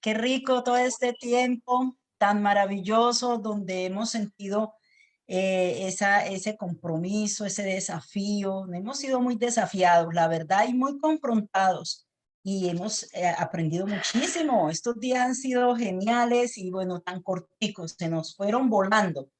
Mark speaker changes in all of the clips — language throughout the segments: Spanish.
Speaker 1: Qué rico todo este tiempo tan maravilloso donde hemos sentido ese compromiso, ese desafío. Hemos sido muy desafiados, la verdad, y muy confrontados. Y hemos aprendido muchísimo. Estos días han sido geniales y bueno, tan corticos, se nos fueron volando.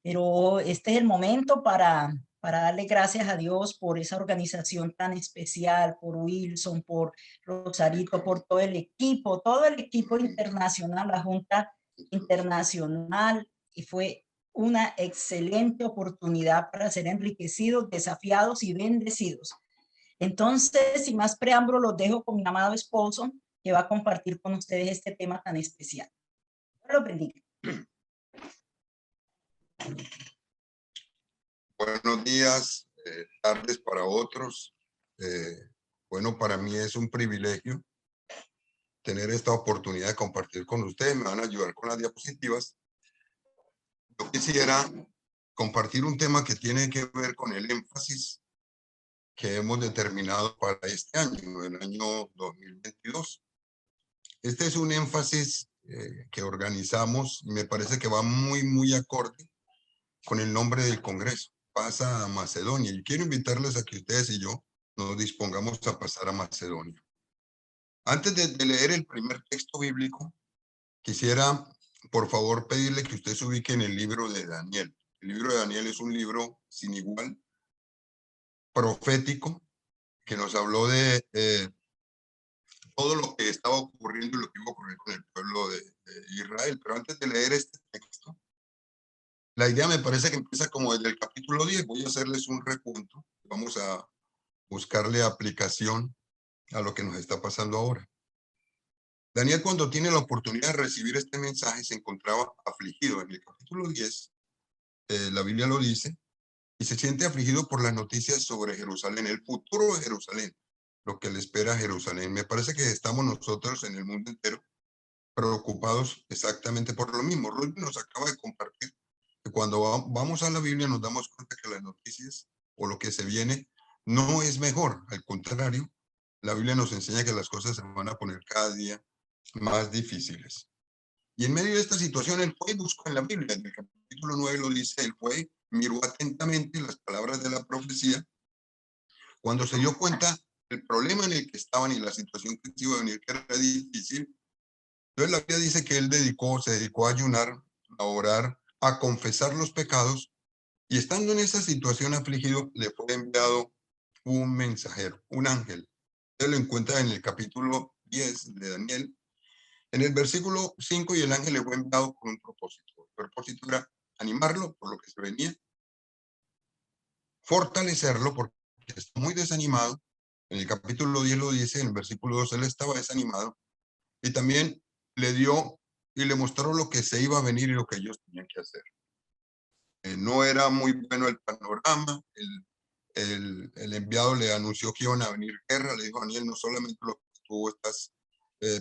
Speaker 1: Pero este es el momento para darle gracias a Dios por esa organización tan especial, por Wilson, por Rosarito, por todo el equipo internacional, la Junta Internacional, y fue una excelente oportunidad para ser enriquecidos, desafiados y bendecidos. Entonces, sin más preámbulo, los dejo con mi amado esposo, que va a compartir con ustedes este tema tan especial. Dios los bendiga.
Speaker 2: Buenos días, tardes para otros. Bueno, para mí es un privilegio tener esta oportunidad de compartir con ustedes. Me van a ayudar con las diapositivas. Yo quisiera compartir un tema que tiene que ver con el énfasis que hemos determinado para este año, el año 2022. Este es un énfasis que organizamos y me parece que va muy acorde con el nombre del Congreso. Pasa a Macedonia. Y quiero invitarles a que ustedes y yo nos dispongamos a pasar a Macedonia. Antes de leer el primer texto bíblico, quisiera, por favor, pedirle que usted se ubique en el libro de Daniel. El libro de Daniel es un libro sin igual, profético, que nos habló de todo lo que estaba ocurriendo y lo que iba a ocurrir con el pueblo de Israel. Pero antes de leer este texto, la idea me parece que empieza como desde el capítulo 10. Voy a hacerles un recuento. Vamos a buscarle aplicación a lo que nos está pasando ahora. Daniel, cuando tiene la oportunidad de recibir este mensaje, se encontraba afligido. En el capítulo 10, la Biblia lo dice, y se siente afligido por las noticias sobre Jerusalén, el futuro de Jerusalén, lo que le espera a Jerusalén. Me parece que estamos nosotros en el mundo entero preocupados exactamente por lo mismo. Ruth nos acaba de compartir que cuando vamos a la Biblia nos damos cuenta que las noticias o lo que se viene no es mejor. Al contrario, la Biblia nos enseña que las cosas se van a poner cada día más difíciles. Y en medio de esta situación, el juez buscó en la Biblia, en el capítulo 9 lo dice, el juez miró atentamente las palabras de la profecía. Cuando se dio cuenta del problema en el que estaban y la situación que se iba a venir, que era difícil, entonces la Biblia dice que él se dedicó a ayunar, a orar, a confesar los pecados, y estando en esa situación afligido, le fue enviado un mensajero, un ángel. Usted lo encuentra en el capítulo 10 de Daniel, en el versículo 5, y el ángel le fue enviado con un propósito. El propósito era animarlo por lo que se venía, fortalecerlo porque está muy desanimado. En el capítulo 10 lo dice, en el versículo 2, él estaba desanimado, y también le dio y le mostró lo que se iba a venir y lo que ellos tenían que hacer. No era muy bueno el panorama. El enviado le anunció que iban a venir guerras. Le dijo a Daniel, no solamente lo que tú estás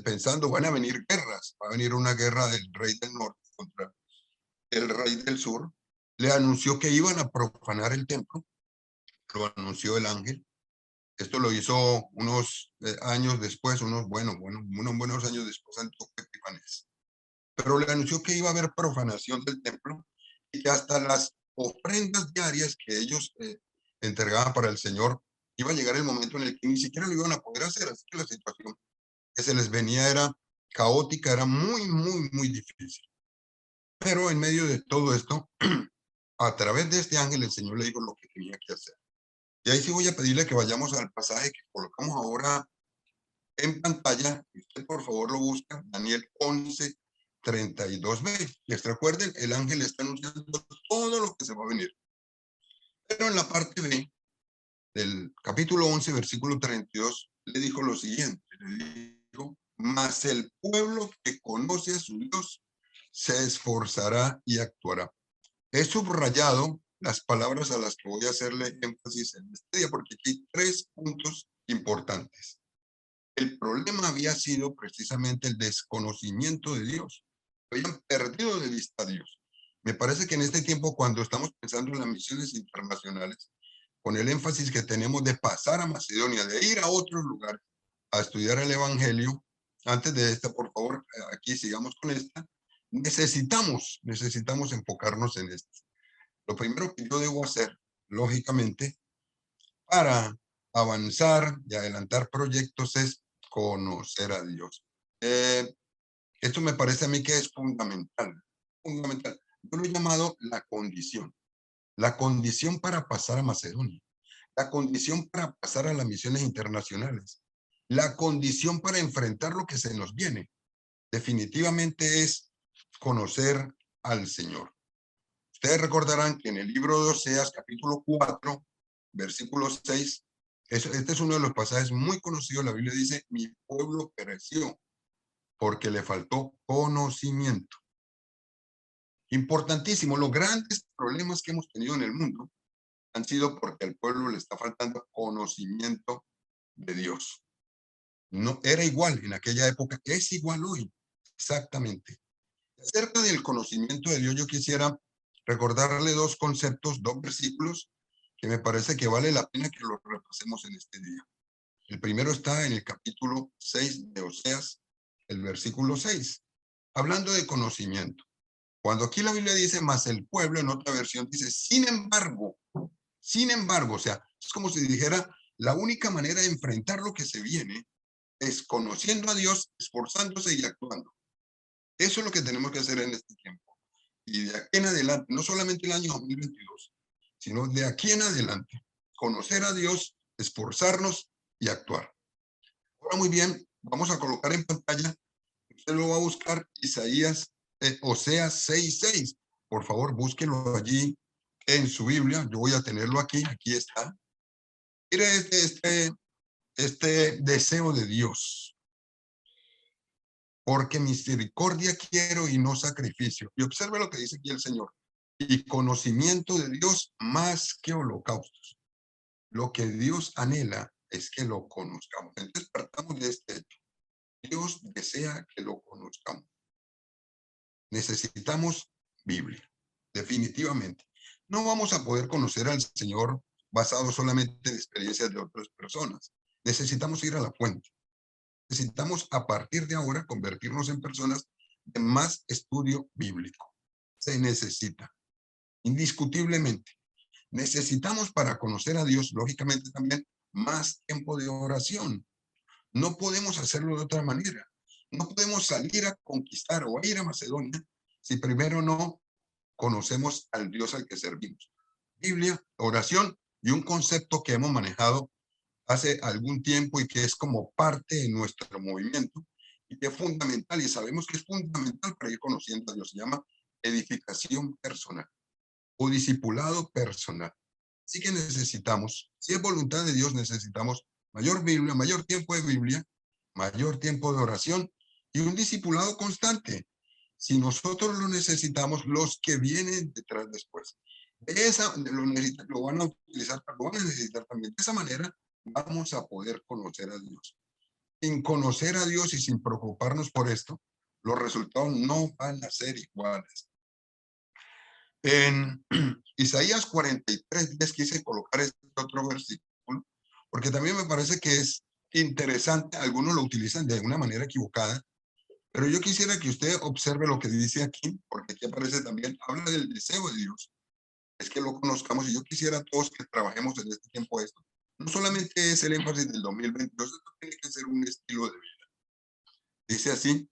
Speaker 2: pensando, van a venir guerras. Va a venir una guerra del rey del norte contra el rey del sur. Le anunció que iban a profanar el templo. Lo anunció el ángel. Esto lo hizo unos años después, unos buenos años después, Antíoco Epífanes. Pero le anunció que iba a haber profanación del templo y que hasta las ofrendas diarias que ellos entregaban para el Señor, iba a llegar el momento en el que ni siquiera lo iban a poder hacer. Así que la situación que se les venía era caótica, era muy difícil. Pero en medio de todo esto, a través de este ángel, el Señor le dijo lo que tenía que hacer. Y ahí sí voy a pedirle que vayamos al pasaje que colocamos ahora en pantalla. Usted por favor lo busca, Daniel 11:32b. Les recuerden, el ángel está anunciando todo lo que se va a venir. Pero en la parte B del capítulo 11, versículo 32, le dijo lo siguiente, le dijo, mas el pueblo que conoce a su Dios se esforzará y actuará. He subrayado las palabras a las que voy a hacerle énfasis en este día, porque aquí hay 3 puntos importantes. El problema había sido precisamente el desconocimiento de Dios. Habían perdido de vista a Dios. Me parece que en este tiempo, cuando estamos pensando en las misiones internacionales, con el énfasis que tenemos de pasar a Macedonia, de ir a otros lugares a estudiar el Evangelio, antes de esta, por favor, aquí sigamos con esta. Necesitamos enfocarnos en esto. Lo primero que yo debo hacer, lógicamente, para avanzar y adelantar proyectos es conocer a Dios. Esto me parece a mí que es fundamental, fundamental. Yo lo he llamado la condición para pasar a Macedonia, la condición para pasar a las misiones internacionales, la condición para enfrentar lo que se nos viene. Definitivamente es conocer al Señor. Ustedes recordarán que en el libro de Oseas, capítulo 4, versículo 6, este es uno de los pasajes muy conocidos. La Biblia dice, mi pueblo pereció porque le faltó conocimiento. Importantísimo, los grandes problemas que hemos tenido en el mundo han sido porque al pueblo le está faltando conocimiento de Dios. No era igual en aquella época, es igual hoy, exactamente. Acerca del conocimiento de Dios, yo quisiera recordarle dos conceptos, dos versículos que me parece que vale la pena que los repasemos en este día. El primero está en el capítulo 6 de Oseas, el versículo 6, hablando de conocimiento. Cuando aquí la Biblia dice, más el pueblo, en otra versión dice, sin embargo, o sea, es como si dijera, la única manera de enfrentar lo que se viene es conociendo a Dios, esforzándose y actuando. Eso es lo que tenemos que hacer en este tiempo. Y de aquí en adelante, no solamente el año 2022, sino de aquí en adelante, conocer a Dios, esforzarnos y actuar. Ahora muy bien, vamos a colocar en pantalla, usted lo va a buscar, Isaías, Oseas 6:6. Por favor, búsquelo allí en su Biblia. Yo voy a tenerlo aquí está. Mire este deseo de Dios. Porque misericordia quiero y no sacrificio. Y observe lo que dice aquí el Señor. Y conocimiento de Dios más que holocaustos. Lo que Dios anhela es que lo conozcamos. Entonces partamos de este hecho. Dios desea que lo conozcamos. Necesitamos Biblia, definitivamente. No vamos a poder conocer al Señor basado solamente en experiencias de otras personas. Necesitamos ir a la fuente. Necesitamos a partir de ahora convertirnos en personas de más estudio bíblico. Se necesita, indiscutiblemente. Necesitamos para conocer a Dios, lógicamente también, más tiempo de oración. No podemos hacerlo de otra manera. No podemos salir a conquistar o a ir a Macedonia si primero no conocemos al Dios al que servimos. Biblia, oración y un concepto que hemos manejado hace algún tiempo y que es como parte de nuestro movimiento y que es fundamental y sabemos que es fundamental para ir conociendo a Dios. Se llama edificación personal o discipulado personal. Así que necesitamos, si es voluntad de Dios, necesitamos mayor Biblia, mayor tiempo de Biblia, mayor tiempo de oración y un discipulado constante. Si nosotros lo necesitamos, los que vienen detrás después, lo van a utilizar, lo van a necesitar también. De esa manera vamos a poder conocer a Dios. Sin conocer a Dios y sin preocuparnos por esto, los resultados no van a ser iguales. En Isaías 43:10 quise colocar este otro versículo, porque también me parece que es interesante. Algunos lo utilizan de una manera equivocada, pero yo quisiera que usted observe lo que dice aquí, porque aquí aparece también, habla del deseo de Dios, es que lo conozcamos, y yo quisiera a todos que trabajemos en este tiempo esto. No solamente es el énfasis del 2022, esto tiene que ser un estilo de vida. Dice así,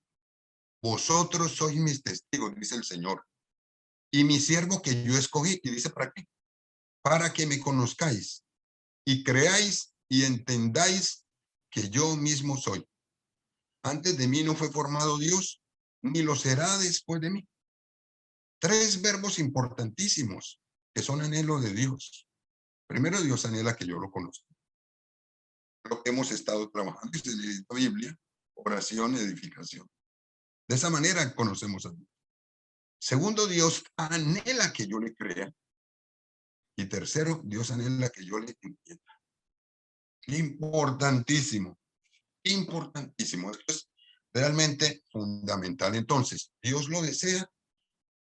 Speaker 2: vosotros sois mis testigos, dice el Señor, y mi siervo que yo escogí. Y dice, ¿para qué? Para que me conozcáis y creáis y entendáis que yo mismo soy. Antes de mí no fue formado Dios, ni lo será después de mí. Tres verbos importantísimos que son anhelo de Dios. Primero, Dios anhela que yo lo conozca. Lo que hemos estado trabajando es en la Biblia, oración, edificación. De esa manera conocemos a Dios. Segundo, Dios anhela que yo le crea. Y tercero, Dios anhela que yo le entienda. Importantísimo, importantísimo. Esto es realmente fundamental. Entonces, Dios lo desea,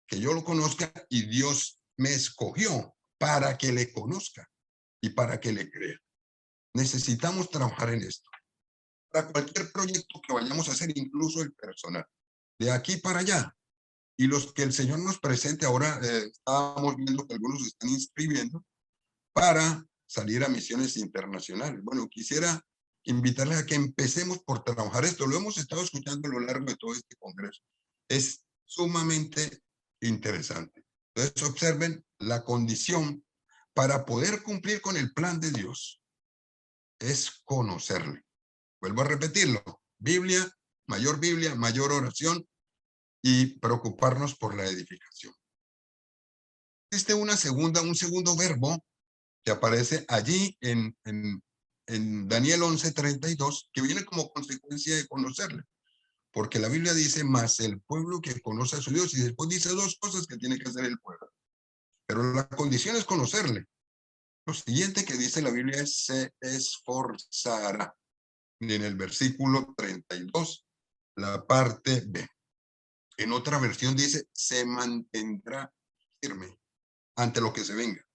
Speaker 2: que yo lo conozca, y Dios me escogió para que le conozca y para que le crea. Necesitamos trabajar en esto. para cualquier proyecto que vayamos a hacer, incluso el personal, de aquí para allá. Y los que el Señor nos presente ahora, estábamos viendo que algunos se están inscribiendo para salir a misiones internacionales. Bueno, quisiera invitarles a que empecemos por trabajar esto. Lo hemos estado escuchando a lo largo de todo este congreso. Es sumamente interesante. Entonces, observen la condición para poder cumplir con el plan de Dios. Es conocerle. Vuelvo a repetirlo. Biblia, mayor oración y preocuparnos por la edificación. Existe un segundo verbo que aparece allí en Daniel 11:32, que viene como consecuencia de conocerle. Porque la Biblia dice, más el pueblo que conoce a su Dios, y después dice dos cosas que tiene que hacer el pueblo. Pero la condición es conocerle. Lo siguiente que dice la Biblia es, se esforzará. Y en el versículo 32, la parte B. En otra versión dice, se mantendrá firme ante lo que se venga.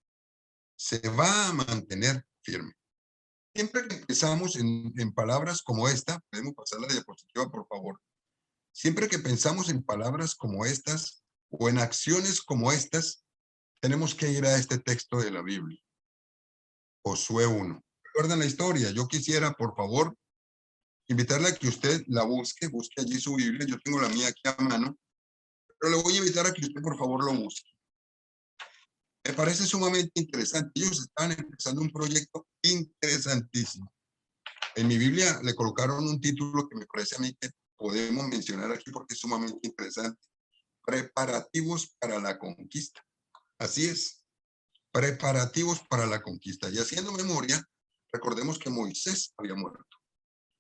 Speaker 2: Se va a mantener firme. Siempre que pensamos en palabras como esta, podemos pasar la diapositiva, por favor. Siempre que pensamos en palabras como estas o en acciones como estas, tenemos que ir a este texto de la Biblia. Josué 1. ¿Recuerdan la historia? Yo quisiera, por favor, invitarle a que usted la busque allí su Biblia. Yo tengo la mía aquí a mano, pero le voy a invitar a que usted, por favor, lo busque. Me parece sumamente interesante. Ellos estaban empezando un proyecto interesantísimo. En mi Biblia le colocaron un título que me parece a mí que podemos mencionar aquí porque es sumamente interesante. Preparativos para la conquista. Así es. Preparativos para la conquista. Y haciendo memoria, recordemos que Moisés había muerto.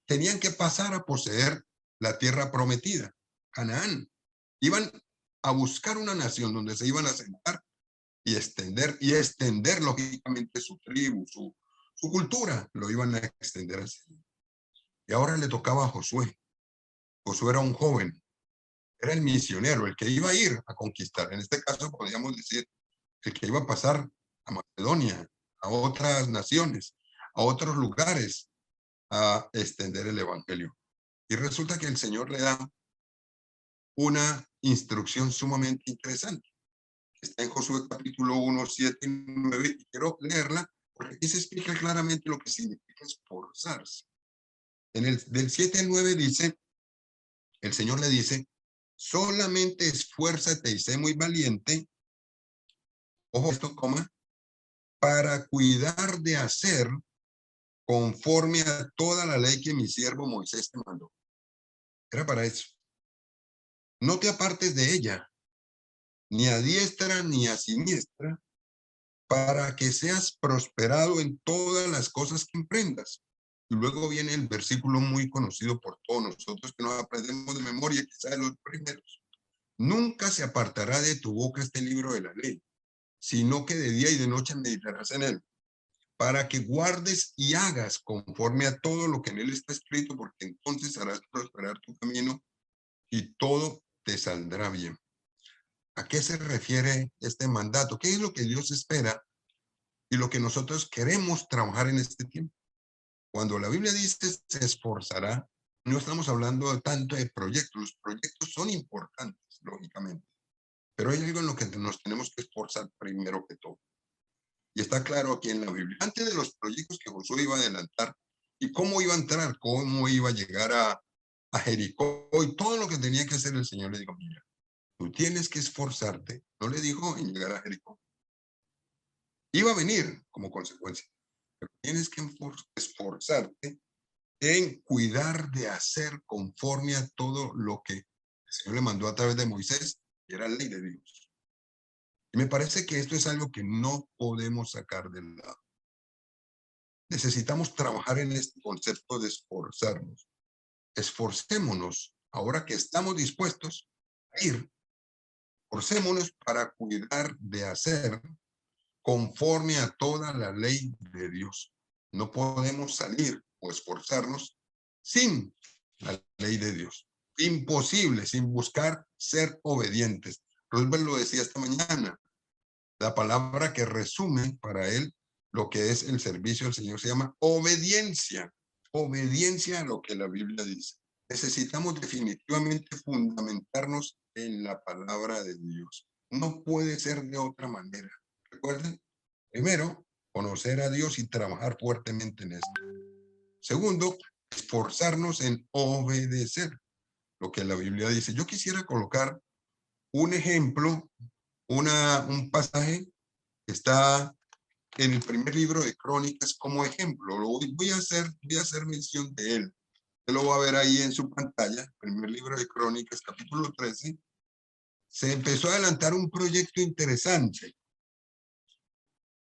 Speaker 2: Tenían que pasar a poseer la tierra prometida, Canaán. Iban a buscar una nación donde se iban a sentar y extender lógicamente su tribu, su cultura, lo iban a extender así. Y ahora le tocaba a Josué. Josué era un joven, era el misionero, el que iba a ir a conquistar. En este caso podríamos decir, el que iba a pasar a Macedonia, a otras naciones, a otros lugares, a extender el evangelio. Y resulta que el Señor le da una instrucción sumamente interesante. Está en Josué capítulo 1, 7 y 9, y quiero leerla porque aquí se explica claramente lo que significa esforzarse. Del 7 al 9 dice, el Señor le dice, solamente esfuérzate y sé muy valiente, ojo esto, coma, para cuidar de hacer conforme a toda la ley que mi siervo Moisés te mandó. Era para eso. No te apartes de ella, ni a diestra ni a siniestra, para que seas prosperado en todas las cosas que emprendas. Y luego viene el versículo muy conocido por todos nosotros que nos aprendemos de memoria, quizá de los primeros. Nunca se apartará de tu boca este libro de la ley, sino que de día y de noche meditarás en él, para que guardes y hagas conforme a todo lo que en él está escrito, porque entonces harás prosperar tu camino y todo te saldrá bien. ¿A qué se refiere este mandato? ¿Qué es lo que Dios espera y lo que nosotros queremos trabajar en este tiempo? Cuando la Biblia dice se esforzará, no estamos hablando tanto de proyectos. Los proyectos son importantes, lógicamente, pero hay algo en lo que nos tenemos que esforzar primero que todo. Y está claro aquí en la Biblia. Antes de los proyectos que Josué iba a adelantar y cómo iba a entrar, cómo iba a llegar a Jericó y todo lo que tenía que hacer, el Señor le dijo, mira, tú tienes que esforzarte. No le dijo en llegar a Jericó. Iba a venir como consecuencia, pero tienes que esforzarte en cuidar de hacer conforme a todo lo que el Señor le mandó a través de Moisés, que era la ley de Dios. Y me parece que esto es algo que no podemos sacar del lado. Necesitamos trabajar en este concepto de esforzarnos. Esforcémonos, ahora que estamos dispuestos a ir, esforcémonos para cuidar de hacer conforme a toda la ley de Dios. No podemos salir o esforzarnos sin la ley de Dios. Imposible, sin buscar ser obedientes. Roosevelt lo decía esta mañana. La palabra que resume para él lo que es el servicio del Señor se llama obediencia. obediencia a lo que la Biblia dice. Necesitamos definitivamente fundamentarnos en la palabra de Dios. No puede ser de otra manera. Recuerden, primero, conocer a Dios y trabajar fuertemente en esto. Segundo, esforzarnos en obedecer lo que la Biblia dice. Yo quisiera colocar un ejemplo, un pasaje que está en el primer libro de Crónicas como ejemplo. Voy a hacer mención de él. Usted lo va a ver ahí en su pantalla, primer libro de Crónicas, capítulo 13. Se empezó a adelantar un proyecto interesante. El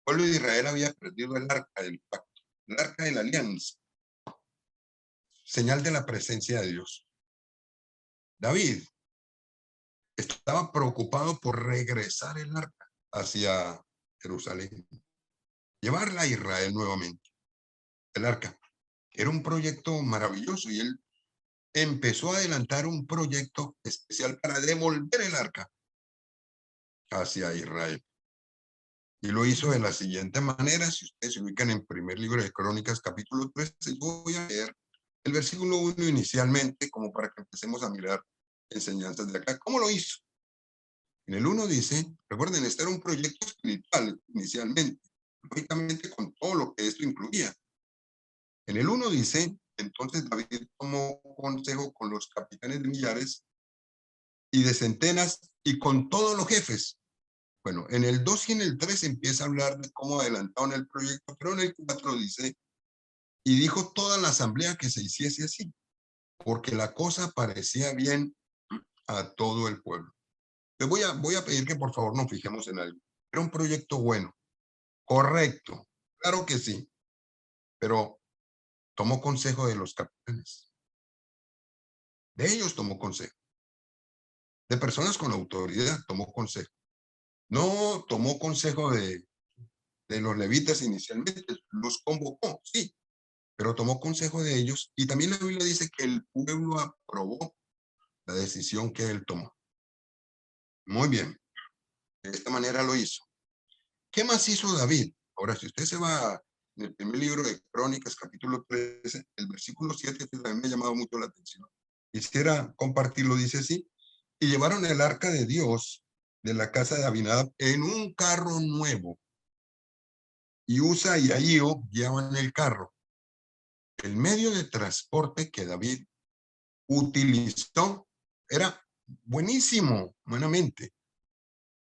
Speaker 2: pueblo de Israel había perdido el arca del pacto, el arca de la alianza, señal de la presencia de Dios. David estaba preocupado por regresar el arca hacia Jerusalén, llevarla a Israel nuevamente. El arca era un proyecto maravilloso y él empezó a adelantar un proyecto especial para devolver el arca hacia Israel. Y lo hizo de la siguiente manera. Si ustedes se ubican en primer libro de Crónicas, capítulo 13, yo voy a leer el versículo 1 inicialmente, como para que empecemos a mirar enseñanzas de acá. ¿Cómo lo hizo? En el 1 dice, recuerden, este era un proyecto espiritual inicialmente, lógicamente con todo lo que esto incluía. En el 1 dice, entonces David tomó consejo con los capitanes de millares y de centenas y con todos los jefes. Bueno, en el 2 y en el 3 empieza a hablar de cómo adelantaron el proyecto, pero en el 4 dice, y dijo toda la asamblea que se hiciese así, porque la cosa parecía bien a todo el pueblo. Les voy a pedir que por favor nos fijemos en algo. Era un proyecto bueno, correcto, claro que sí, pero tomó consejo de los capitanes. De ellos tomó consejo. De personas con autoridad tomó consejo. No tomó consejo de los levitas inicialmente, los convocó, sí, pero tomó consejo de ellos y también la Biblia dice que el pueblo aprobó la decisión que él tomó. Muy bien, de esta manera lo hizo. ¿Qué más hizo David? Ahora, si usted se va en el primer libro de Crónicas, capítulo 13, el versículo 7, que también me ha llamado mucho la atención. Quisiera compartirlo, dice así, y llevaron el arca de Dios de la casa de Abinadab en un carro nuevo. Y Usa y Ahío guiaban el carro. El medio de transporte que David utilizó era buenísimo, humanamente.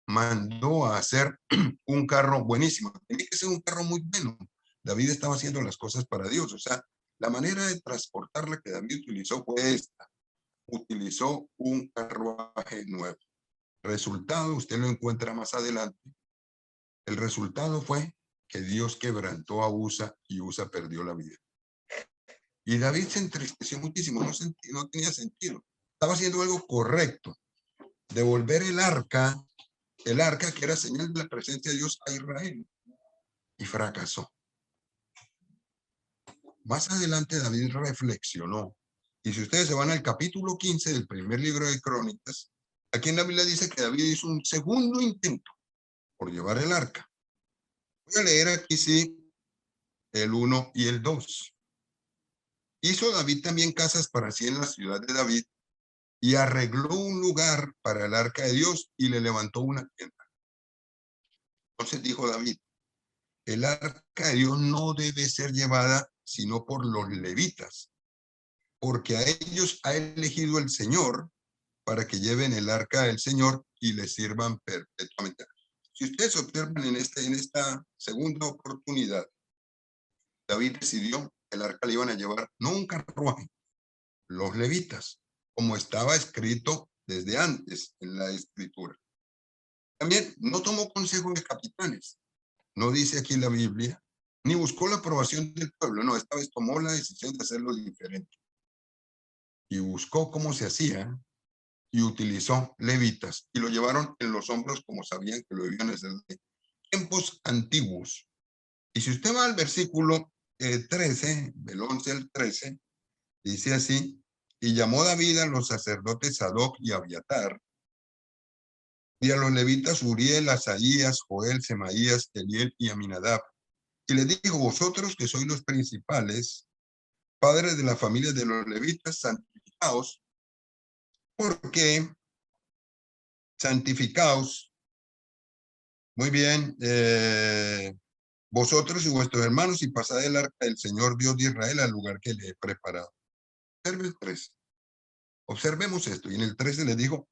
Speaker 2: Mandó a hacer un carro buenísimo. Tenía que ser un carro muy bueno. David estaba haciendo las cosas para Dios. O sea, la manera de transportarla que David utilizó fue esta. Utilizó un carruaje nuevo. Resultado, usted lo encuentra más adelante. El resultado fue que Dios quebrantó a Usa y Usa perdió la vida. Y David se entristeció muchísimo, no tenía sentido. Estaba haciendo algo correcto. Devolver el arca que era señal de la presencia de Dios a Israel. Y fracasó. Más adelante David reflexionó. Y si ustedes se van al capítulo 15 del primer libro de Crónicas, aquí en la Biblia dice que David hizo un segundo intento por llevar el arca. Voy a leer aquí sí el 1 y el 2. Hizo David también casas para sí en la ciudad de David y arregló un lugar para el arca de Dios y le levantó una tienda. Entonces dijo David, el arca de Dios no debe ser llevada sino por los levitas, porque a ellos ha elegido el Señor para que lleven el arca del Señor y le sirvan perpetuamente. Si ustedes observan en esta segunda oportunidad, David decidió que el arca le iban a llevar no un carruaje, los levitas, como estaba escrito desde antes en la escritura. También no tomó consejo de capitanes, no dice aquí la Biblia, ni buscó la aprobación del pueblo, no, esta vez tomó la decisión de hacerlo diferente. Y buscó cómo se hacía y utilizó levitas y lo llevaron en los hombros como sabían que lo debían hacer de tiempos antiguos. Y si usted va al versículo 13, del 11 al 13, dice así, y llamó David a los sacerdotes Sadoc y Abiatar, y a los levitas Uriel, Asaías, Joel, Semaías, Eliel y Aminadab, y les dijo, vosotros que sois los principales, padres de la familia de los levitas, santificaos, porque santificaos, muy bien, vosotros y vuestros hermanos, y pasad el arca del Señor Dios de Israel al lugar que le he preparado. Observe el 13. Observemos esto. Y en el 13 le dijo,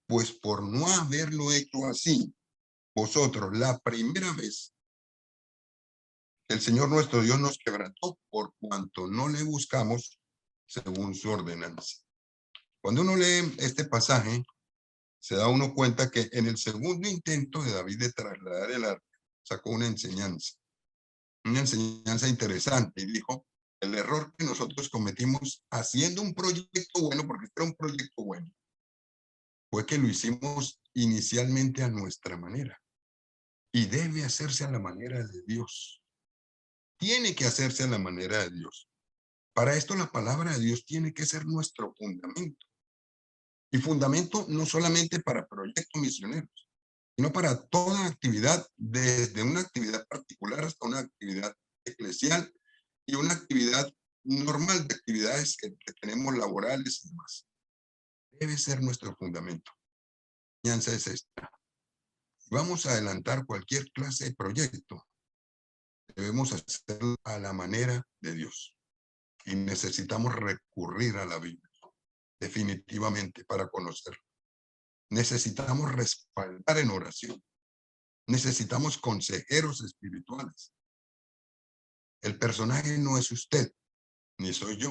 Speaker 2: pues por no haberlo hecho así, vosotros la primera vez el Señor nuestro Dios nos quebrantó por cuanto no le buscamos según su ordenanza. Cuando uno lee este pasaje, se da uno cuenta que en el segundo intento de David de trasladar el arca, sacó una enseñanza interesante y dijo, el error que nosotros cometimos haciendo un proyecto bueno, porque este era un proyecto bueno, fue que lo hicimos inicialmente a nuestra manera y debe hacerse a la manera de Dios. Tiene que hacerse a la manera de Dios. Para esto la palabra de Dios tiene que ser nuestro fundamento. Y fundamento no solamente para proyectos misioneros, sino para toda actividad, desde una actividad particular hasta una actividad eclesial y una actividad normal de actividades que tenemos laborales y demás. Debe ser nuestro fundamento. La enseñanza es esta. Si vamos a adelantar cualquier clase de proyecto, debemos hacerlo a la manera de Dios. Y necesitamos recurrir a la Biblia, definitivamente, para conocerlo. Necesitamos respaldar en oración. Necesitamos consejeros espirituales. El personaje no es usted, ni soy yo.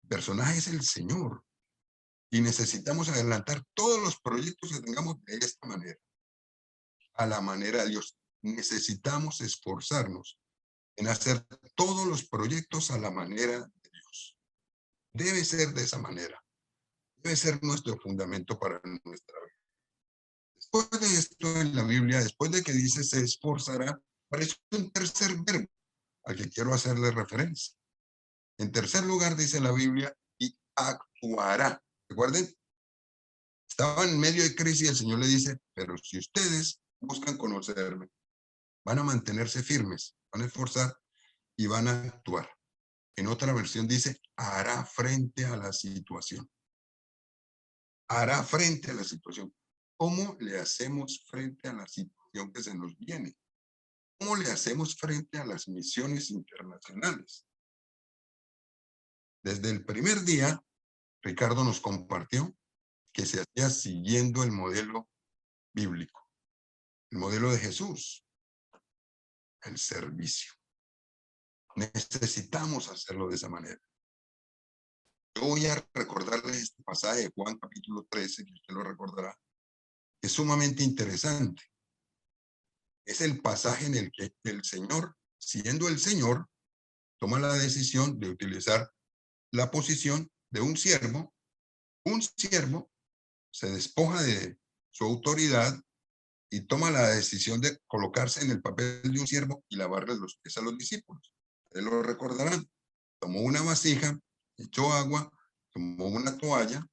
Speaker 2: El personaje es el Señor. Y necesitamos adelantar todos los proyectos que tengamos de esta manera, a la manera de Dios. Necesitamos esforzarnos en hacer todos los proyectos a la manera de Dios. Debe ser de esa manera. Debe ser nuestro fundamento para nuestra vida. Después de esto en la Biblia, después de que dice se esforzará, aparece un tercer verbo al que quiero hacerle referencia. En tercer lugar dice la Biblia, y actuará. Recuerden, estaba en medio de crisis y el Señor le dice, pero si ustedes buscan conocerme, van a mantenerse firmes, van a esforzar y van a actuar. En otra versión dice, hará frente a la situación. Hará frente a la situación. ¿Cómo le hacemos frente a la situación que se nos viene? ¿Cómo le hacemos frente a las misiones internacionales? Desde el primer día, Ricardo nos compartió que se hacía siguiendo el modelo bíblico, el modelo de Jesús, el servicio. Necesitamos hacerlo de esa manera. Yo voy a recordarles este pasaje de Juan capítulo 13, que usted lo recordará, que es sumamente interesante. Es el pasaje en el que el Señor, siendo el Señor, toma la decisión de utilizar la posición de un siervo. Un siervo se despoja de su autoridad y toma la decisión de colocarse en el papel de un siervo y lavarle los pies a los discípulos. Ustedes lo recordarán. Tomó una vasija, echó agua, tomó una toalla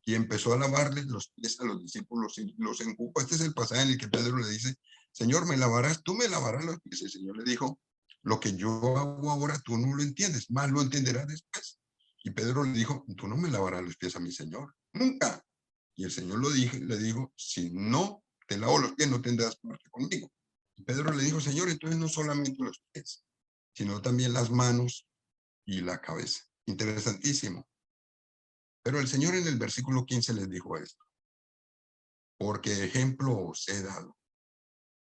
Speaker 2: y empezó a lavarle los pies a los discípulos y los enjugó. Este es el pasaje en el que Pedro le dice, Señor, ¿me lavarás? Tú me lavarás los pies. El Señor le dijo, lo que yo hago ahora tú no lo entiendes, más lo entenderás después. Y Pedro le dijo, tú no me lavarás los pies a mi Señor, nunca. Y el Señor le dijo, si no te lavo los pies, no tendrás parte conmigo. Y Pedro le dijo, Señor, entonces no solamente los pies, sino también las manos y la cabeza. Interesantísimo. Pero el Señor en el versículo 15 les dijo esto, porque ejemplo os he dado,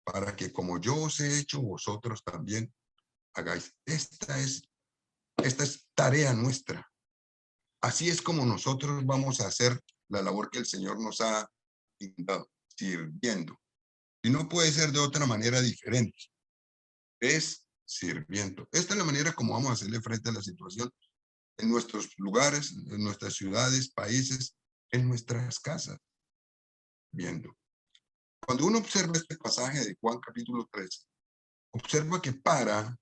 Speaker 2: para que como yo os he hecho, vosotros también hagáis. Esta es tarea nuestra. Así es como nosotros vamos a hacer la labor que el Señor nos ha dado, sirviendo. Y no puede ser de otra manera diferente. Es sirviendo. Esta es la manera como vamos a hacerle frente a la situación en nuestros lugares, en nuestras ciudades, países, en nuestras casas, viendo. Cuando uno observa este pasaje de Juan capítulo 13, observa que para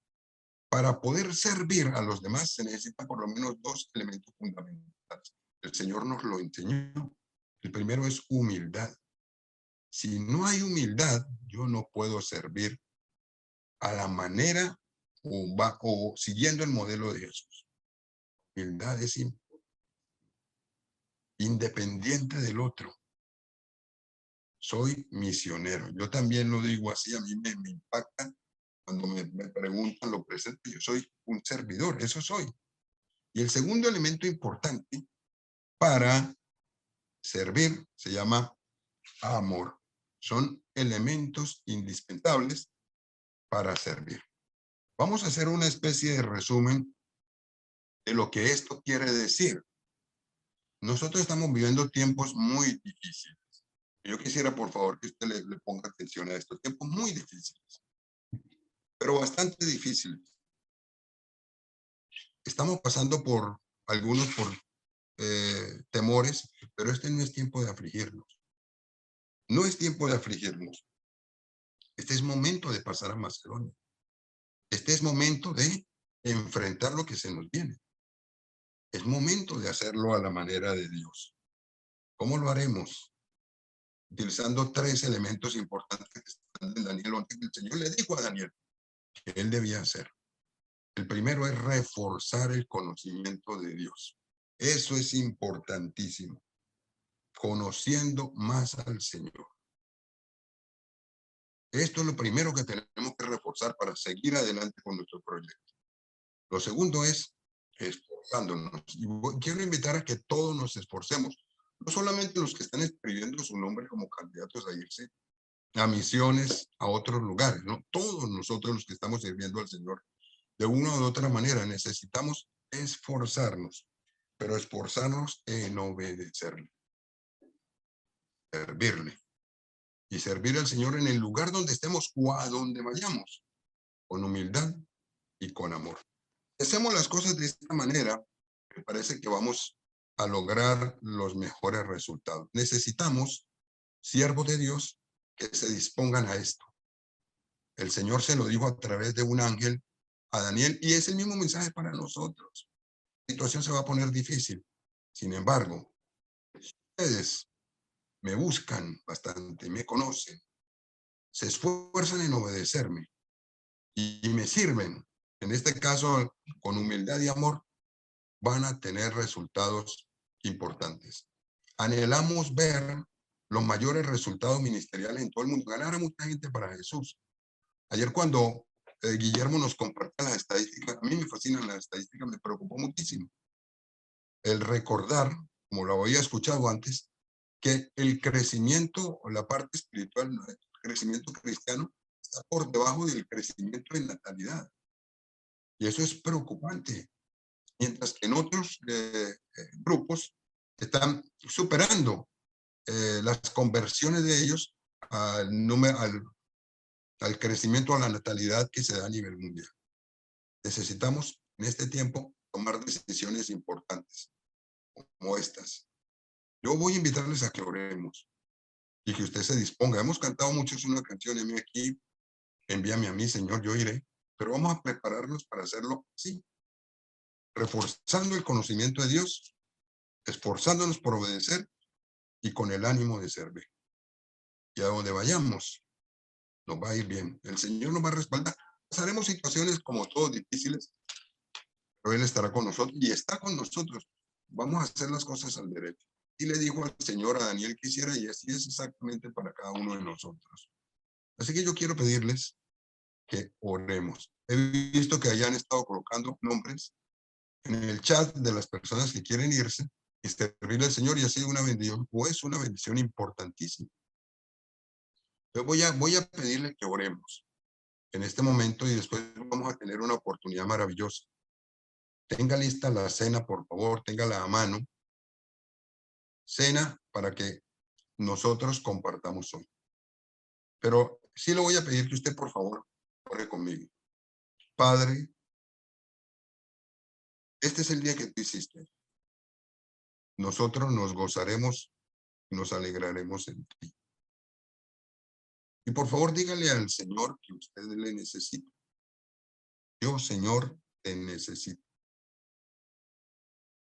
Speaker 2: poder servir a los demás se necesita por lo menos dos elementos fundamentales. El Señor nos lo enseñó. El primero es humildad. Si no hay humildad, yo no puedo servir a la manera o siguiendo el modelo de Jesús. Humildad es independiente del otro. Soy misionero. Yo también lo digo así, a mí me impacta cuando me preguntan lo presente. Yo soy un servidor, eso soy. Y el segundo elemento importante para servir se llama amor. Son elementos indispensables para servir. Vamos a hacer una especie de resumen de lo que esto quiere decir. Nosotros estamos viviendo tiempos muy difíciles. Yo quisiera, por favor, que usted le ponga atención a estos tiempos muy difíciles, pero bastante difíciles. Estamos pasando por algunos por temores, pero este no es tiempo de afligirnos. No es tiempo de afligirnos. Este es momento de pasar a Macedonia. Este es momento de enfrentar lo que se nos viene. Es momento de hacerlo a la manera de Dios. ¿Cómo lo haremos? Utilizando 3 elementos importantes que están en Daniel 11, que el Señor le dijo a Daniel que él debía hacer. El primero es reforzar el conocimiento de Dios. Eso es importantísimo. Conociendo más al Señor. Esto es lo primero que tenemos que reforzar para seguir adelante con nuestro proyecto. Lo segundo es esforzándonos. Y quiero invitar a que todos nos esforcemos. No solamente los que están escribiendo su nombre como candidatos a irse a misiones a otros lugares, ¿no? Todos nosotros los que estamos sirviendo al Señor de una u otra manera necesitamos esforzarnos, pero esforzarnos en obedecerle, servirle y servir al Señor en el lugar donde estemos o a donde vayamos, con humildad y con amor. Si hacemos las cosas de esta manera, me parece que vamos a lograr los mejores resultados. Necesitamos siervos de Dios que se dispongan a esto. El Señor se lo dijo a través de un ángel a Daniel y es el mismo mensaje para nosotros. La situación se va a poner difícil. Sin embargo, ustedes me buscan bastante, me conocen, se esfuerzan en obedecerme y me sirven. En este caso, con humildad y amor, van a tener resultados importantes. Anhelamos ver los mayores resultados ministeriales en todo el mundo, ganar a mucha gente para Jesús. Ayer cuando Guillermo nos compartía las estadísticas, a mí me fascinan las estadísticas, me preocupó muchísimo. El recordar, como lo había escuchado antes, que el crecimiento o la parte espiritual, el crecimiento cristiano, está por debajo del crecimiento en natalidad. Y eso es preocupante. Mientras que en otros grupos están superando las conversiones de ellos al crecimiento, a la natalidad que se da a nivel mundial. Necesitamos en este tiempo tomar decisiones importantes como estas. Yo voy a invitarles a que oremos y que usted se disponga. Hemos cantado muchos una canción, heme aquí, envíame a mí, Señor, yo iré, pero vamos a prepararnos para hacerlo así, reforzando el conocimiento de Dios, esforzándonos por obedecer y con el ánimo de servir. Y a donde vayamos, nos va a ir bien. El Señor nos va a respaldar. Pasaremos situaciones como todos difíciles, pero Él estará con nosotros y está con nosotros. Vamos a hacer las cosas al derecho. Y le dijo al Señor a Daniel que hiciera, y así es exactamente para cada uno de nosotros. Así que yo quiero pedirles que oremos. He visto que hayan estado colocando nombres en el chat de las personas que quieren irse y servirle al Señor, y ha sido una bendición, o es una bendición importantísima. Yo voy a pedirle que oremos en este momento y después vamos a tener una oportunidad maravillosa. Tenga lista la cena, por favor, téngala a mano. Cena para que nosotros compartamos hoy. Pero sí le voy a pedir que usted, por favor, ore conmigo. Padre, este es el día que tú hiciste. Nosotros nos gozaremos y nos alegraremos en ti. Y por favor, dígale al Señor que usted le necesita. Yo, Señor, te necesito.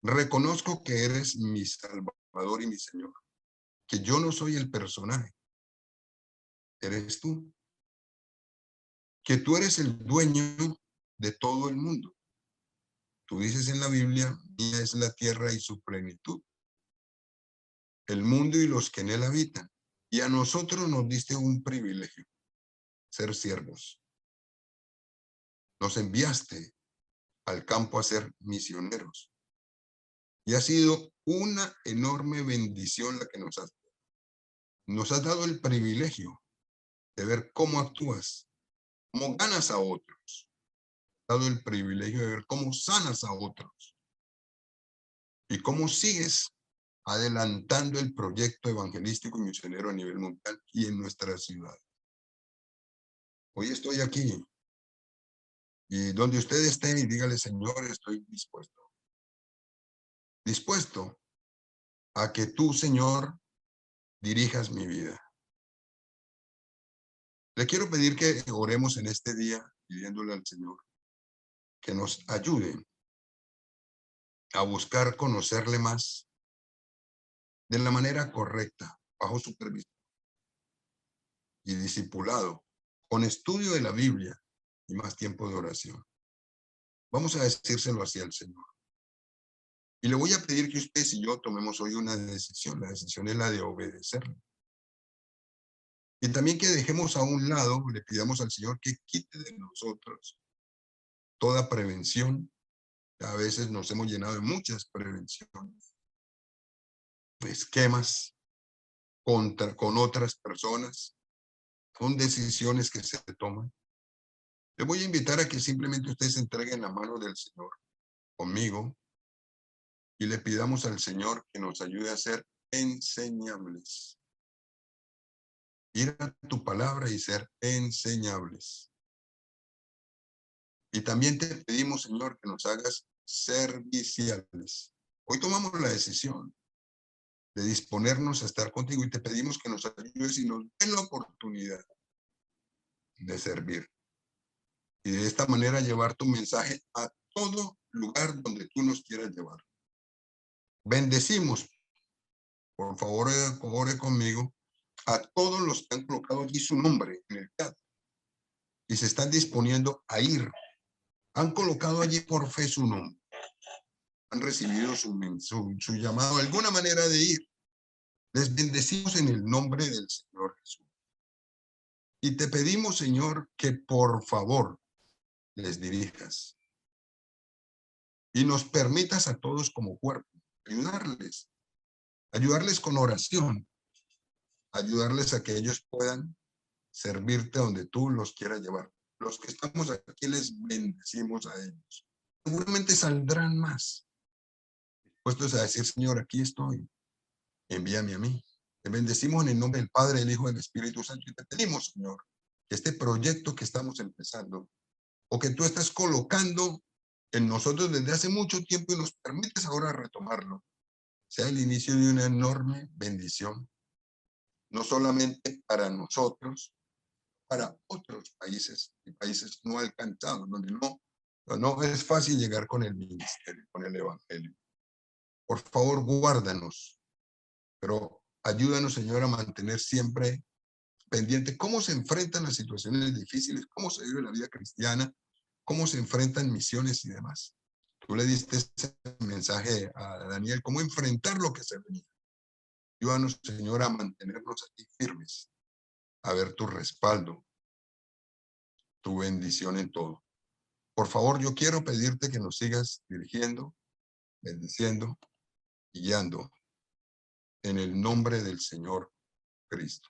Speaker 2: Reconozco que eres mi Salvador y mi Señor, que yo no soy el personaje, eres tú, que tú eres el dueño de todo el mundo, Tú dices en la Biblia, mía es la tierra y su plenitud, el mundo y los que en él habitan. Y a nosotros nos diste un privilegio, ser siervos. Nos enviaste al campo a ser misioneros. Y ha sido una enorme bendición la que nos has dado. Nos has dado el privilegio de ver cómo actúas, cómo ganas a otros. Dado el privilegio de ver cómo sanas a otros y cómo sigues adelantando el proyecto evangelístico y misionero a nivel mundial y en nuestra ciudad. Hoy estoy aquí y donde usted esté y dígale, Señor, estoy dispuesto a que tú, Señor, dirijas mi vida. Le quiero pedir que oremos en este día pidiéndole al Señor que nos ayude a buscar conocerle más de la manera correcta, bajo supervisión y discipulado, con estudio de la Biblia y más tiempo de oración. Vamos a decírselo así al Señor. Y le voy a pedir que ustedes y yo tomemos hoy una decisión. La decisión es la de obedecerle. Y también que dejemos a un lado, le pidamos al Señor que quite de nosotros toda prevención. A veces nos hemos llenado de muchas prevenciones, esquemas con otras personas, con decisiones que se toman. Le voy a invitar a que simplemente usted se entregue en la mano del Señor conmigo y le pidamos al Señor que nos ayude a ser enseñables. Ir a tu palabra y ser enseñables. Y también te pedimos, Señor, que nos hagas serviciales. Hoy tomamos la decisión de disponernos a estar contigo y te pedimos que nos ayudes y nos den la oportunidad de servir. Y de esta manera llevar tu mensaje a todo lugar donde tú nos quieras llevar. Bendecimos, por favor, ore conmigo, a todos los que han colocado allí su nombre en el chat y se están disponiendo a ir. Han colocado allí por fe su nombre. Han recibido su llamado, de alguna manera de ir. Les bendecimos en el nombre del Señor Jesús. Y te pedimos, Señor, que por favor les dirijas y nos permitas a todos como cuerpo ayudarles con oración, ayudarles a que ellos puedan servirte donde tú los quieras llevar. Los que estamos aquí les bendecimos a ellos. Seguramente saldrán más dispuestos a decir, Señor, aquí estoy, envíame a mí. Te bendecimos en el nombre del Padre, del Hijo y del Espíritu Santo y te pedimos, Señor, que este proyecto que estamos empezando o que tú estás colocando en nosotros desde hace mucho tiempo y nos permites ahora retomarlo, sea el inicio de una enorme bendición, no solamente para nosotros, para otros países y países no alcanzados, donde no es fácil llegar con el ministerio, con el evangelio. Por favor, guárdanos, pero ayúdanos, Señor, a mantener siempre pendiente cómo se enfrentan las situaciones difíciles, cómo se vive la vida cristiana, cómo se enfrentan misiones y demás. Tú le diste ese mensaje a Daniel, cómo enfrentar lo que se venía. Ayúdanos, Señor, a mantenernos aquí firmes, a ver tu respaldo, tu bendición en todo. Por favor, yo quiero pedirte que nos sigas dirigiendo, bendiciendo y guiando en el nombre del Señor Cristo.